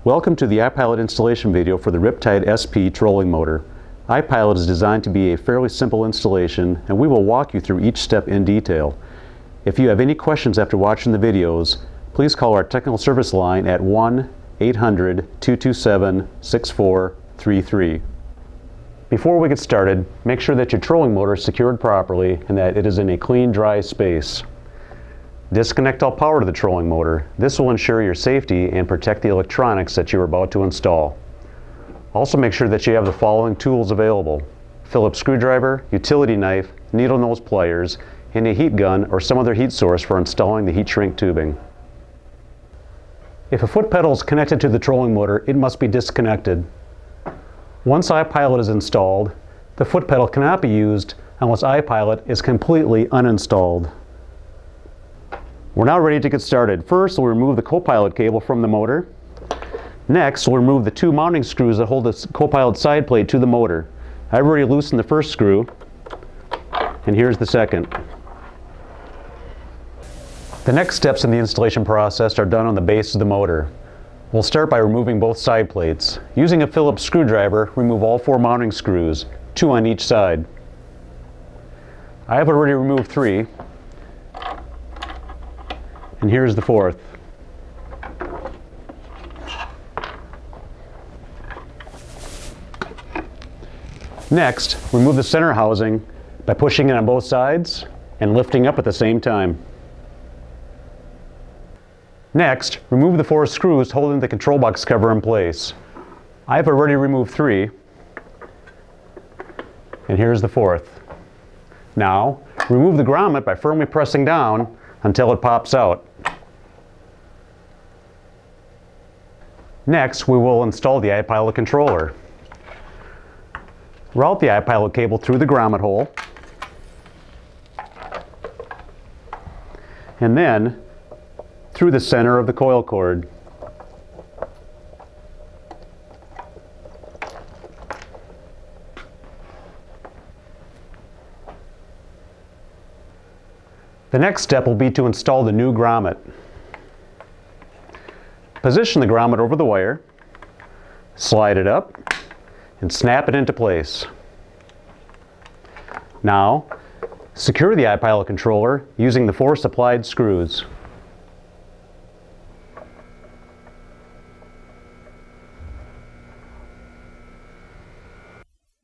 Welcome to the iPilot installation video for the Riptide SP trolling motor. iPilot is designed to be a fairly simple installation, and we will walk you through each step in detail. If you have any questions after watching the videos, please call our technical service line at 1-800-227-6433. Before we get started, make sure that your trolling motor is secured properly and that it is in a clean, dry space. Disconnect all power to the trolling motor. This will ensure your safety and protect the electronics that you are about to install. Also make sure that you have the following tools available: Phillips screwdriver, utility knife, needle nose pliers, and a heat gun or some other heat source for installing the heat shrink tubing. If a foot pedal is connected to the trolling motor, it must be disconnected. Once iPilot is installed, the foot pedal cannot be used unless iPilot is completely uninstalled. We're now ready to get started. First, we'll remove the Copilot cable from the motor. Next, we'll remove the two mounting screws that hold the Copilot side plate to the motor. I've already loosened the first screw, and here's the second. The next steps in the installation process are done on the base of the motor. We'll start by removing both side plates. Using a Phillips screwdriver, remove all four mounting screws, 2 on each side. I have already removed 3. And here's the fourth. Next, remove the center housing by pushing it on both sides and lifting up at the same time. Next, remove the 4 screws holding the control box cover in place. I've already removed 3, and here's the fourth. Now, remove the grommet by firmly pressing down until it pops out. Next, we will install the iPilot controller. Route the iPilot cable through the grommet hole, and then through the center of the coil cord. The next step will be to install the new grommet. Position the grommet over the wire, slide it up, and snap it into place. Now, secure the iPilot controller using the 4 supplied screws.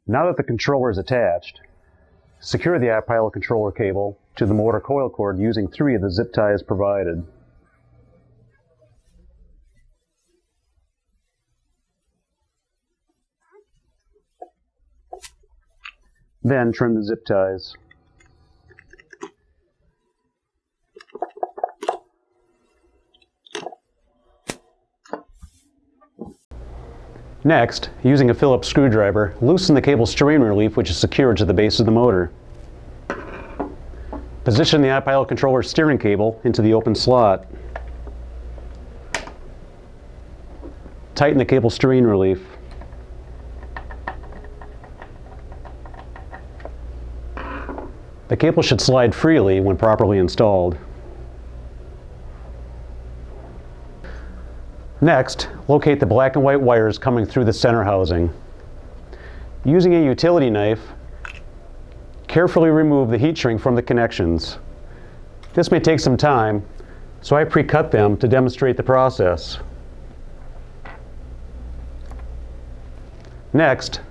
Now that the controller is attached, secure the iPilot controller cable to the motor coil cord using 3 of the zip ties provided. Then trim the zip ties. Next, using a Phillips screwdriver, loosen the cable steering relief which is secured to the base of the motor. Position the iPilot controller steering cable into the open slot. Tighten the cable steering relief. The cable should slide freely when properly installed. Next, locate the black and white wires coming through the center housing. Using a utility knife, carefully remove the heat shrink from the connections. This may take some time, so I pre-cut them to demonstrate the process. Next,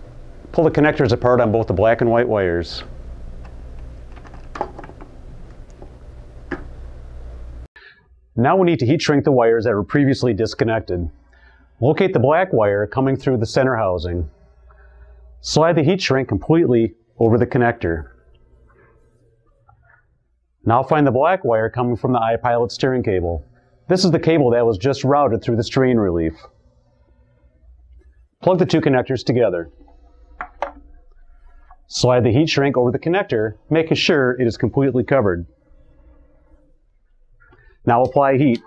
pull the connectors apart on both the black and white wires. Now we need to heat shrink the wires that were previously disconnected. Locate the black wire coming through the center housing. Slide the heat shrink completely over the connector. Now find the black wire coming from the iPilot steering cable. This is the cable that was just routed through the steering relief. Plug the 2 connectors together. Slide the heat shrink over the connector, making sure it is completely covered. Now apply heat.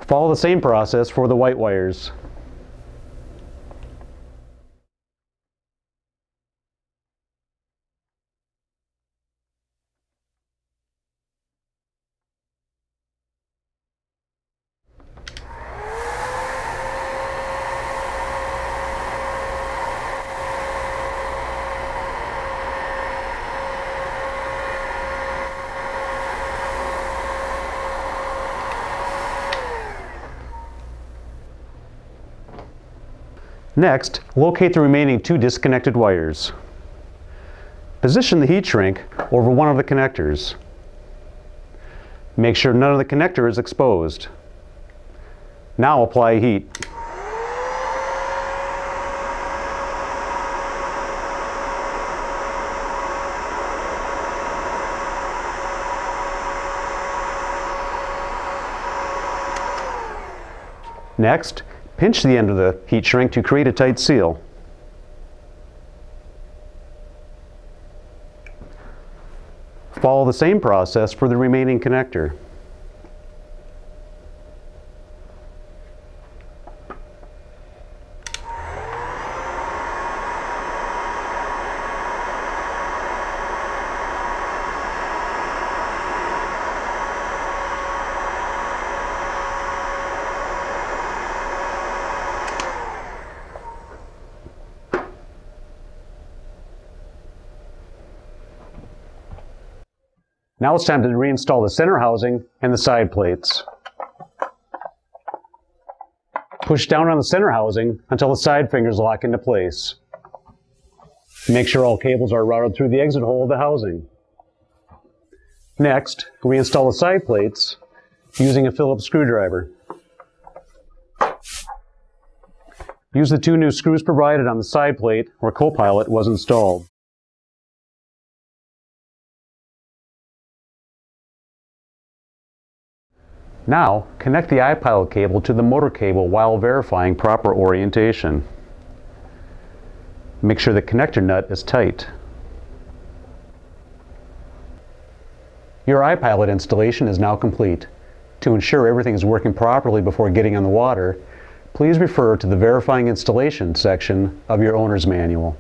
Follow the same process for the white wires. Next, locate the remaining 2 disconnected wires. Position the heat shrink over one of the connectors. Make sure none of the connector is exposed. Now apply heat. Next, pinch the end of the heat shrink to create a tight seal. Follow the same process for the remaining connector. Now it's time to reinstall the center housing and the side plates. Push down on the center housing until the side fingers lock into place. Make sure all cables are routed through the exit hole of the housing. Next, reinstall the side plates using a Phillips screwdriver. Use the 2 new screws provided on the side plate where Copilot was installed. Now, connect the iPilot cable to the motor cable while verifying proper orientation. Make sure the connector nut is tight. Your iPilot installation is now complete. To ensure everything is working properly before getting on the water, please refer to the Verifying Installation section of your owner's manual.